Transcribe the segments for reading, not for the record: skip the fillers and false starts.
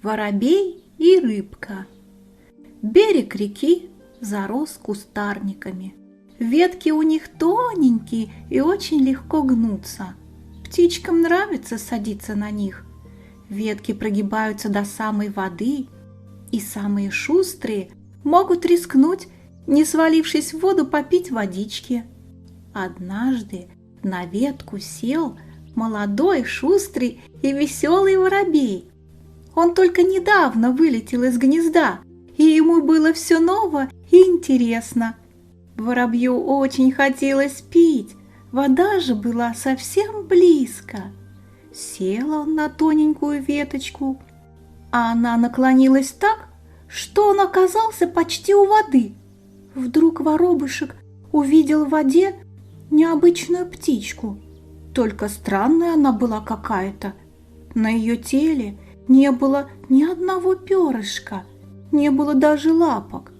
Воробей и рыбка. Берег реки зарос кустарниками. Ветки у них тоненькие и очень легко гнутся. Птичкам нравится садиться на них. Ветки прогибаются до самой воды, и самые шустрые могут рискнуть, не свалившись в воду, попить водички. Однажды на ветку сел молодой, шустрый и веселый воробей. Он только недавно вылетел из гнезда, и ему было все ново и интересно. Воробью очень хотелось пить, вода же была совсем близко. Сел он на тоненькую веточку, а она наклонилась так, что он оказался почти у воды. Вдруг воробышек увидел в воде необычную птичку. Только странная она была какая-то. На ее теле не было ни одного перышка, не было даже лапок.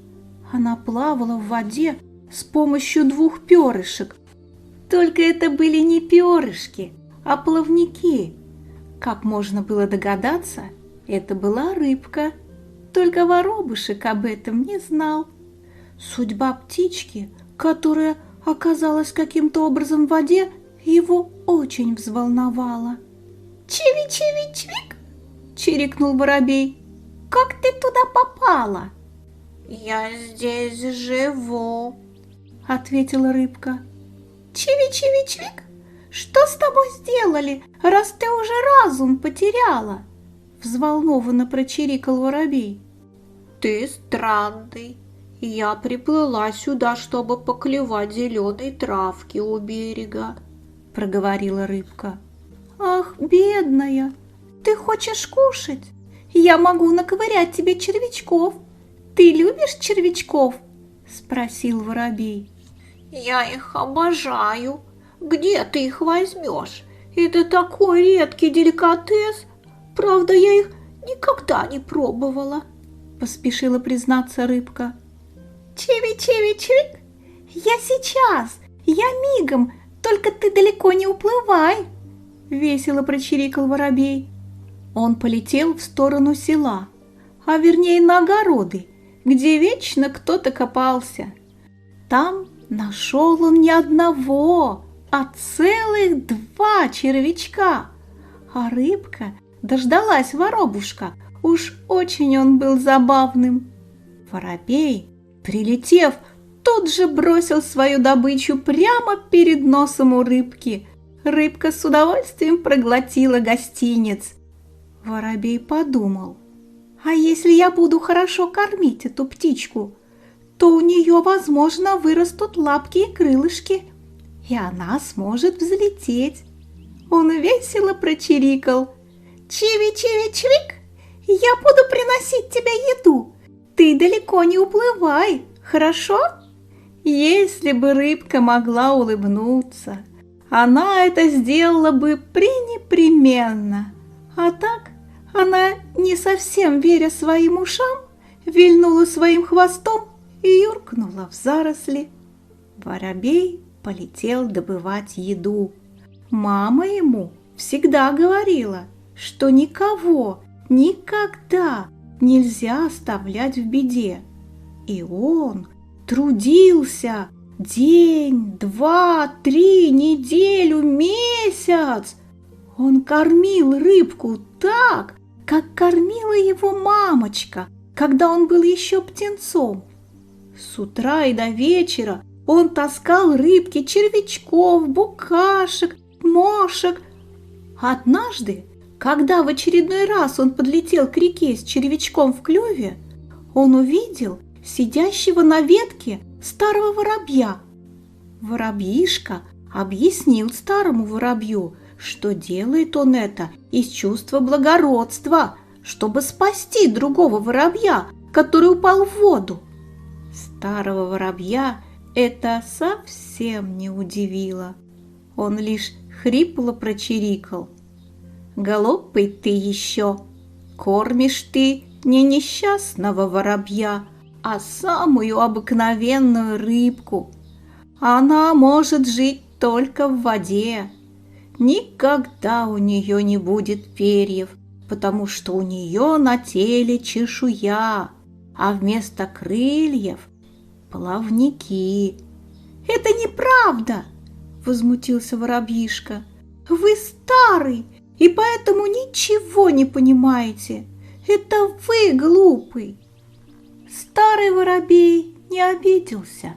Она плавала в воде с помощью двух перышек. Только это были не перышки, а плавники. Как можно было догадаться, это была рыбка. Только воробушек об этом не знал. Судьба птички, которая оказалась каким-то образом в воде, его очень взволновала. «Чиви-чиви-чвик!» – чирикнул воробей. «Как ты туда попала?» «Я здесь живу», – ответила рыбка. «Чиви-чиви-чвик! Что с тобой сделали, раз ты уже разум потеряла?» – взволнованно прочирикал воробей. «Ты странный. Я приплыла сюда, чтобы поклевать зеленой травки у берега», – проговорила рыбка. «Ах, бедная, ты хочешь кушать? Я могу наковырять тебе червячков. Ты любишь червячков?» – спросил воробей. «Я их обожаю. Где ты их возьмешь? Это такой редкий деликатес. Правда, я их никогда не пробовала», – поспешила признаться рыбка. «Чиви-чиви-чвик! Я сейчас! Я мигом! Только ты далеко не уплывай!» – весело прочирикал воробей. Он полетел в сторону села, а вернее на огороды, где вечно кто-то копался. Там нашел он не одного, а целых 2 червячка. А рыбка дождалась воробушка, уж очень он был забавным. Воробей, прилетев, тут же бросил свою добычу прямо перед носом у рыбки. Рыбка с удовольствием проглотила гостинец. Воробей подумал: а если я буду хорошо кормить эту птичку, то у нее, возможно, вырастут лапки и крылышки, и она сможет взлететь. Он весело прочирикал: «Чиви-чиви-чвик! Я буду приносить тебе еду. Ты далеко не уплывай, хорошо?» Если бы рыбка могла улыбнуться, она это сделала бы пренепременно. А так она, не совсем веря своим ушам, вильнула своим хвостом и юркнула в заросли. Воробей полетел добывать еду. Мама ему всегда говорила, что никого никогда нельзя оставлять в беде. И он трудился день, 2, 3, неделю, месяц. Он кормил рыбку так, как кормила его мамочка, когда он был еще птенцом. С утра и до вечера он таскал рыбке червячков, букашек, мошек. Однажды, когда в очередной раз он подлетел к реке с червячком в клюве, он увидел сидящего на ветке старого воробья. Воробьишка объяснил старому воробью, что делает он это из чувства благородства, чтобы спасти другого воробья, который упал в воду. Старого воробья это совсем не удивило. Он лишь хрипло прочирикал: «Глупый ты еще! Кормишь ты не несчастного воробья, а самую обыкновенную рыбку. Она может жить только в воде. Никогда у нее не будет перьев, потому что у нее на теле чешуя, а вместо крыльев плавники». «Это неправда!» – возмутился воробьишка. «Вы старый и поэтому ничего не понимаете. Это вы глупый». Старый воробей не обиделся,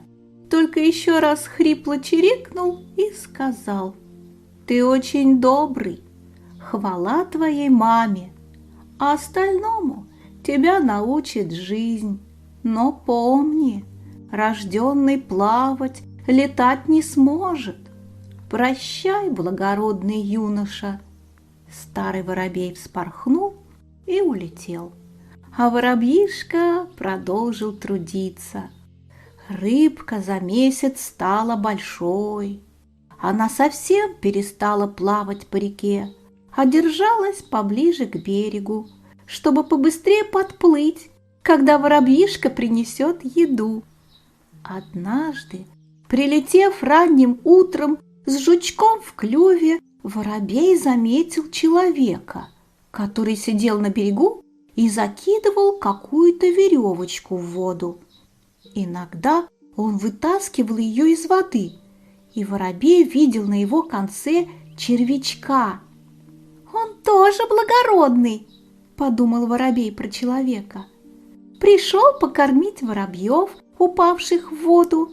только еще раз хрипло чирикнул и сказал: «Ты очень добрый, хвала твоей маме, а остальному тебя научит жизнь. Но помни, рожденный плавать, летать не сможет. Прощай, благородный юноша». Старый воробей вспорхнул и улетел, а воробьишка продолжил трудиться. Рыбка за месяц стала большой. Она совсем перестала плавать по реке, а держалась поближе к берегу, чтобы побыстрее подплыть, когда воробьишка принесет еду. Однажды, прилетев ранним утром с жучком в клюве, воробей заметил человека, который сидел на берегу и закидывал какую-то веревочку в воду. Иногда он вытаскивал ее из воды, и воробей видел на его конце червячка. «Он тоже благородный», – подумал воробей про человека. Пришел покормить воробьев, упавших в воду.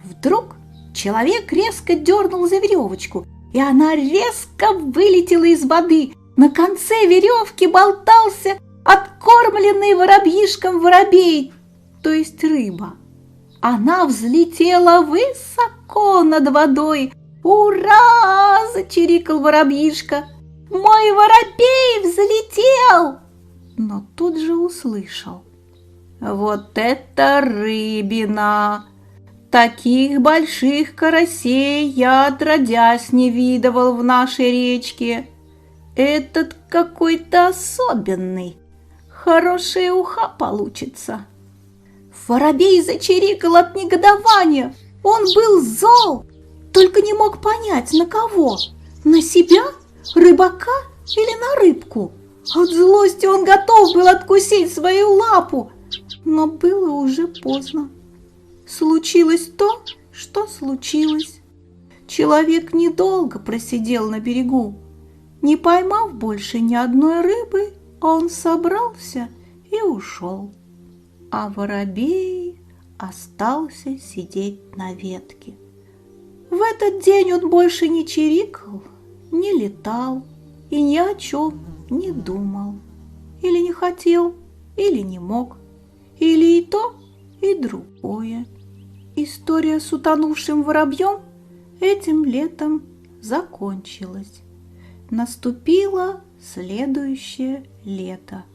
Вдруг человек резко дернул за веревочку, и она резко вылетела из воды. На конце веревки болтался откормленный воробьишком воробей, то есть рыба. Она взлетела высоко над водой. «Ура!» – зачирикал воробьишка. «Мой воробей взлетел!» Но тут же услышал: «Вот это рыбина! Таких больших карасей я отродясь не видывал в нашей речке. Этот какой-то особенный. Хорошая уха получится». Воробей зачирикал от негодования. Он был зол, только не мог понять, на кого: на себя, рыбака или на рыбку. От злости он готов был откусить свою лапу, но было уже поздно. Случилось то, что случилось. Человек недолго просидел на берегу. Не поймав больше ни одной рыбы, он собрался и ушел. А воробей остался сидеть на ветке. В этот день он больше не чирикал, не летал и ни о чем не думал. Или не хотел, или не мог, или и то, и другое. История с утонувшим воробьем этим летом закончилась. Наступило следующее лето.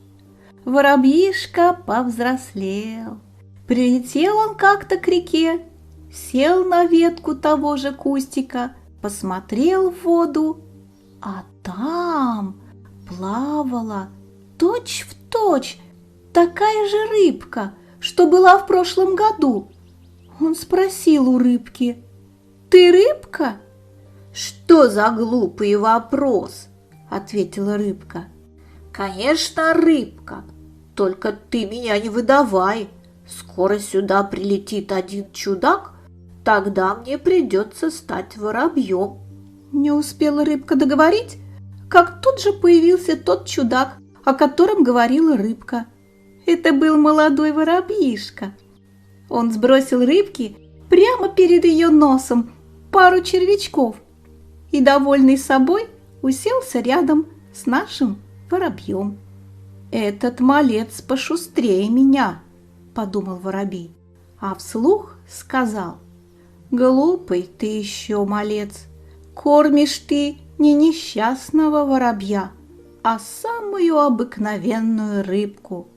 Воробьишка повзрослел. Прилетел он как-то к реке, сел на ветку того же кустика, посмотрел в воду, а там плавала точь-в-точь такая же рыбка, что была в прошлом году. Он спросил у рыбки: «Ты рыбка?» «Что за глупый вопрос?» – ответила рыбка. «Конечно, рыбка, только ты меня не выдавай. Скоро сюда прилетит один чудак, тогда мне придется стать воробьем». Не успела рыбка договорить, как тут же появился тот чудак, о котором говорила рыбка. Это был молодой воробьишка. Он сбросил рыбке прямо перед ее носом пару червячков и, довольный собой, уселся рядом с нашим воробьем. «Этот малец пошустрее меня», – подумал воробей, а вслух сказал: «Глупый ты еще малец, кормишь ты не несчастного воробья, а самую обыкновенную рыбку.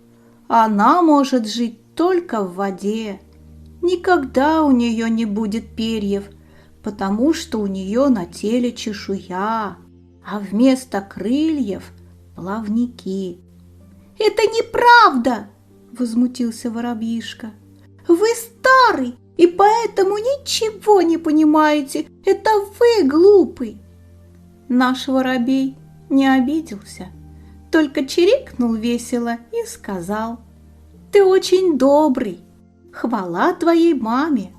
Она может жить только в воде. Никогда у нее не будет перьев, потому что у нее на теле чешуя, а вместо крыльев плавники». «Это неправда!» – возмутился воробьишка. «Вы старый и поэтому ничего не понимаете. Это вы глупый». Наш воробей не обиделся, только чирикнул весело и сказал: «Ты очень добрый, хвала твоей маме,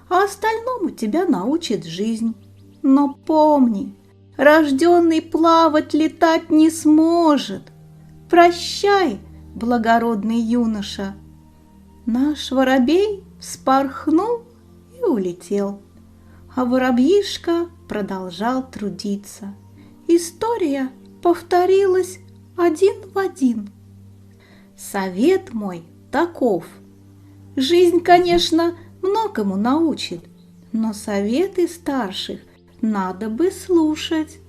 а остальному тебя научит жизнь. Но помни, рожденный плавать, летать не сможет. Прощай, благородный юноша». Наш воробей вспорхнул и улетел, а воробьишка продолжал трудиться. История повторилась один в один. Совет мой таков: жизнь, конечно, многому научит, но советы старших надо бы слушать.